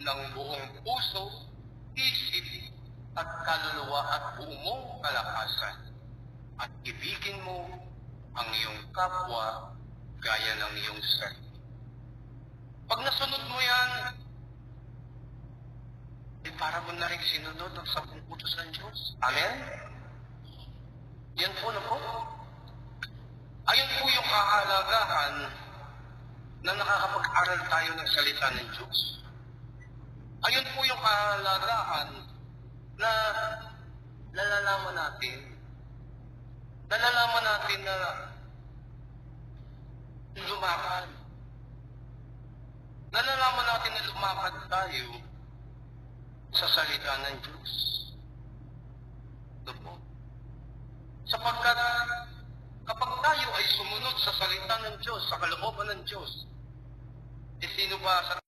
ng buong puso, isip, at kaluluwa at buong mong kalakasan. At ibigin mo ang iyong kapwa gaya ng iyong sarili. Pag nasunod mo yan, para mo na rin sinunod ang 10 utos ng Diyos. Amen? Yan po na po. Ayun po yung kahalagahan na nakakapag-aral tayo ng salita ng Diyos. Ayun po yung kahalagahan na nalalaman natin na lumakad. Nalalaman natin na lumakad tayo sa salita ng Diyos. Ito po. Sapagkat kapag tayo ay sumunod sa salita ng Diyos, sa kalooban ng Diyos, sino ba sa